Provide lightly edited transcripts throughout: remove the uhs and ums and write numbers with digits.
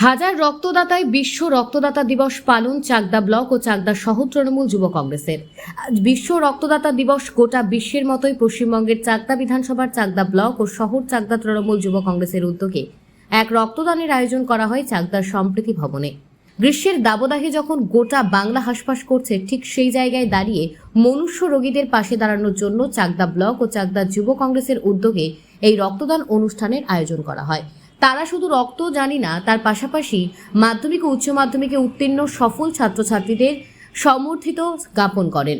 হাজার রক্তদাতায় বিশ্ব রক্তদাতা দিবস পালন চাকদা ব্লক ও চাকদা শহর তৃণমূল যুব কংগ্রেসের। আজ বিশ্ব রক্তদাতা দিবস গোটা বিশ্বের মতোই পশ্চিমবঙ্গের চাকদা বিধানসভার চাকদা ব্লক ও শহর চাকদা তৃণমূল যুব কংগ্রেসের উদ্যোগে এক রক্তদানের আয়োজন করা হয় চাকদার সম্প্রীতি ভবনে। গ্রীষ্মের দাবদাহে যখন গোটা বাংলা হাসপাস করছে, ঠিক সেই জায়গায় দাঁড়িয়ে মনুষ্য রোগীদের পাশে দাঁড়ানোর জন্য চাকদা ব্লক ও চাকদা যুব কংগ্রেসের উদ্যোগে এই রক্তদান অনুষ্ঠানের আয়োজন করা হয়। তারা শুধু রক্ত জানি না, তার পাশাপাশি মাধ্যমিক ও উচ্চ মাধ্যমিকে উত্তীর্ণ সফল ছাত্রছাত্রীদের সমর্থিত জ্ঞাপন করেন।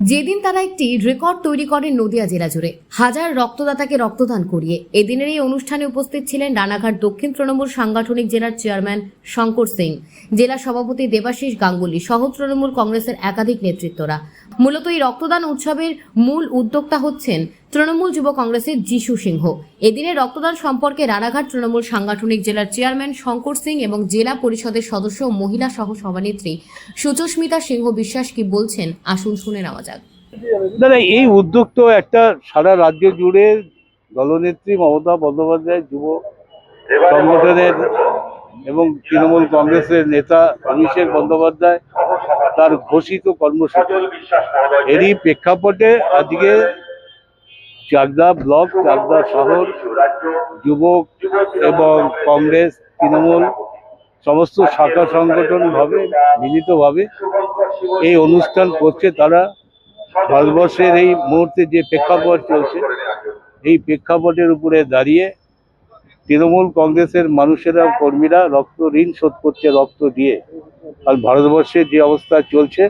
যেদিন তারা একটি রেকর্ড তৈরি করেন নদিয়া জেলা জুড়ে হাজার রক্তদাতাকে রক্তদান করিয়ে। এদিনের এই অনুষ্ঠানে উপস্থিত ছিলেন রানাঘাট দক্ষিণ তৃণমূল সাংগঠনিক জেলার চেয়ারম্যান শঙ্কর সিং, জেলা সভাপতি দেবাশিস গাঙ্গুলি সহ তৃণমূল কংগ্রেসের একাধিক নেতৃত্বরা। মূলত এই রক্তদান উৎসবের মূল উদ্যোক্তা হচ্ছেন তৃণমূল যুব কংগ্রেসের যিশু সিংহ। এদিনের রক্তদান সম্পর্কে রানাঘাট তৃণমূল সাংগঠনিক জেলার চেয়ারম্যান শঙ্কর সিং এবং জেলা পরিষদের সদস্য ও মহিলা সহ সভানেত্রী সুচস্মিতা সিংহ বিশ্বাস কি বলছেন, আসুন শুনে নেওয়া যাক। দাদা, এই উদ্যোগ তো একটা সারা রাজ্য জুড়ে দলনেত্রী মমতা বন্দ্যোপাধ্যায় যুব সংগঠনের এবং তৃণমূল কংগ্রেসের নেতা অভিষেক বন্দ্যোপাধ্যায় তার ঘোষিত কর্মসূচি, এরই প্রেক্ষাপটে আজকে চাকদা ব্লক, চাকদা শহর যুবক এবং কংগ্রেস তৃণমূল সমস্ত শাখা সংগঠন ভাবে মিলিতভাবে এই অনুষ্ঠান করছে। তারা ভারতবর্ষের এই মুহূর্তে যে প্রেক্ষাপট চলছে, এই প্রেক্ষাপটের উপরে দাঁড়িয়ে তৃণমূল কংগ্রেসের মানুষেরা, কর্মীরা রক্ত ঋণ শোধ করছে রক্ত দিয়ে। আর ভারতবর্ষের যে অবস্থা চলছে,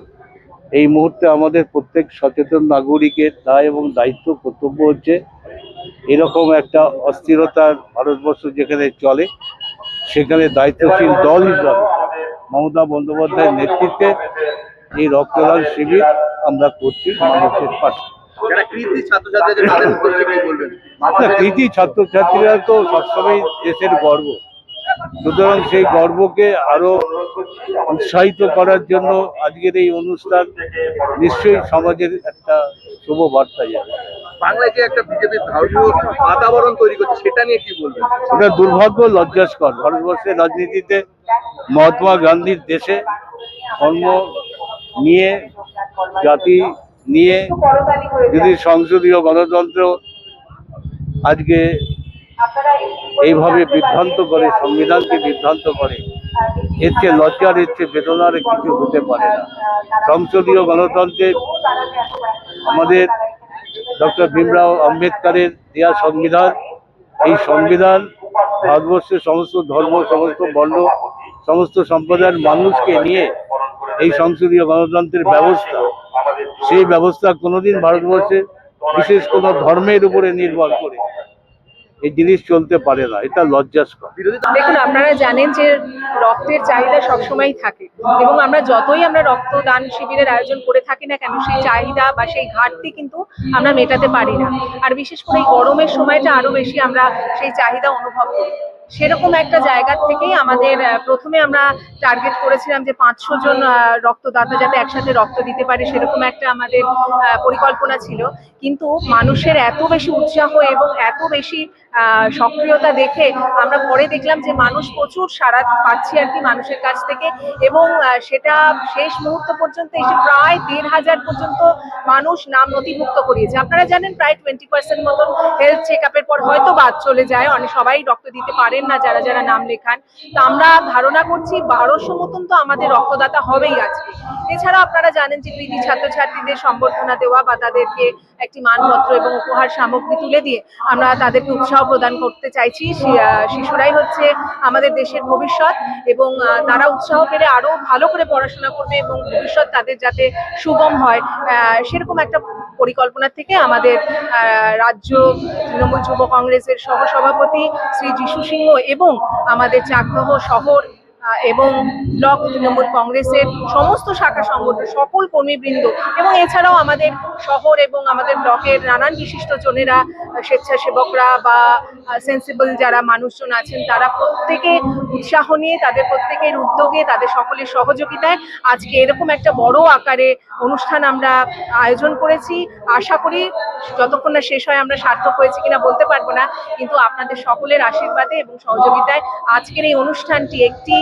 এই মুহূর্তে আমাদের প্রত্যেক সচেতন নাগরিকের দায় এবং দায়িত্ব, কর্তব্য হচ্ছে এরকম একটা অস্থিরতার ভারতবর্ষ যেখানে চলে, সেখানে দায়িত্বশীল দল হিসাবে মমতা বন্দ্যোপাধ্যায়ের নেতৃত্বে এই রক্তদান শিবির আমরা করছি মানুষের পাশে। কৃতি ছাত্রছাত্রীরা তো সবসময় দেশের গর্ব, সুতরাং সেই গর্বকে আরো উৎসাহিত করার জন্য আজকের এই অনুষ্ঠান নিশ্চয়ই সমাজের একটা শুভ বার্তা যাবে। বাংলায় যে একটা বিজেপির ধর্মীয় বাতাবরণ তৈরি করছে, সেটা নিয়ে কি বলবেন? ওটা দুর্ভাগ্য, লজ্জাস্কর। ভারতবর্ষের রাজনীতিতে মহাত্মা গান্ধীর দেশে ধর্ম নিয়ে, জাতি নিয়ে যদি সংসদীয় গণতন্ত্র আজকে এইভাবে বিভ্রান্ত করে, সংবিধানকে বিভ্রান্ত করে, এর চেয়ে লজ্জার, এর চেয়ে বেদনার কিছু হতে পারে না। সংসদীয় গণতন্ত্রে আমাদের ডক্টর ভীমরাও আম্বেদকরের দেয়া সংবিধান, এই সংবিধান ভারতবর্ষের সমস্ত ধর্ম, সমস্ত বর্ণ, সমস্ত সম্প্রদায়ের মানুষকে নিয়ে এই সংসদীয় গণতন্ত্রের ব্যবস্থা, সেই ব্যবস্থা কোনোদিন ভারতবর্ষে বিশেষ কোনো ধর্মের উপরে নির্ভর করে এই জিনিস চলতে পারে না। এটা লজ্জাস্কর। দেখুন, আপনারা জানেন যে রক্তের চাহিদা সবসময় থাকে এবং আমরা যতই রক্তদান শিবিরের আয়োজন করে থাকি না কেন, সেই চাহিদা বা সেই ঘাটতি কিন্তু আমরা মেটাতে পারি না। আর বিশেষ করে এই গরমের সময়টা আরো বেশি আমরা সেই চাহিদা অনুভব করি। সেরকম একটা জায়গা থেকেই আমাদের প্রথমে আমরা টার্গেট করেছিলাম যে 500 জন রক্তদাতা যাতে একসাথে রক্ত দিতে পারে, সেরকম একটা আমাদের পরিকল্পনা ছিল। কিন্তু মানুষের এত বেশি উৎসাহ এবং এত বেশি সক্রিয়তা দেখে আমরা পরে দেখলাম যে মানুষ প্রচুর সাড়া পাচ্ছি আর কি মানুষের কাছ থেকে, এবং সেটা শেষ মুহূর্ত পর্যন্ত এসে প্রায় 1500 পর্যন্ত মানুষ নাম নথিভুক্ত করিয়েছে। আপনারা জানেন প্রায় 20% মতন হেলথ চেক আপের পর হয়তো বাদ চলে যায়, অনেক সবাই রক্ত দিতে পারেন না যারা যারা নাম লেখান। তো আমরা ধারণা করছি 1200 মতন তো আমাদের রক্তদাতা হবেই আজকে। এছাড়া আপনারা জানেন যে কৃতি ছাত্রছাত্রীদের সম্বর্ধনা দেওয়া বা তাদেরকে একটি মানপত্র এবং উপহার সামগ্রী তুলে দিয়ে আমরা তাদেরকে উৎসাহ প্রদান করতে চাইছি। শিশুরাই হচ্ছে আমাদের দেশের ভবিষ্যৎ এবং তারা উৎসাহ পেলে আরো ভালো করে পড়াশোনা করবে এবং ভবিষ্যৎ তাদের যাতে সুগম হয়, সেরকম একটা পরিকল্পনা থেকে আমাদের রাজ্য তৃণমূল যুব কংগ্রেসের সহসভাপতি শ্রী যিশু সিংহ এবং আমাদের চাকদহ শহর এবং ব্লক তৃণমূল কংগ্রেসের সমস্ত শাখা সংগঠন, সকল কর্মীবৃন্দ এবং এছাড়াও আমাদের শহর এবং আমাদের ব্লকের নানান বিশিষ্টজনেরা, স্বেচ্ছাসেবকরা বা সেন্সিবল যারা মানুষজন আছেন, তারা প্রত্যেকে উৎসাহ নিয়ে, তাদের প্রত্যেকের উদ্যোগে, তাদের সকলের সহযোগিতায় আজকে এরকম একটা বড় আকারে অনুষ্ঠান আমরা আয়োজন করেছি। আশা করি যতক্ষণ না শেষ হয় আমরা সার্থক হয়েছি কিনা বলতে পারবো না, কিন্তু আপনাদের সকলের আশীর্বাদে এবং সহযোগিতায় আজকের এই অনুষ্ঠানটি একটি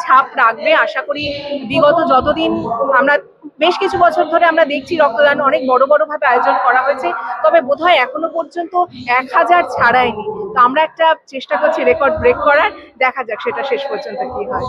ছাপ রাখবে। আশা করি বিগত যতদিন আমরা বেশ কিছু বছর ধরে আমরা দেখছি রক্তদান অনেক বড় বড় ভাবে আয়োজন করা হয়েছে, তবে বোধহয় এখনো পর্যন্ত 1000 ছাড়ায়নি। তো আমরা একটা চেষ্টা করছি রেকর্ড ব্রেক করার, দেখা যাক সেটা শেষ পর্যন্ত কি হয়।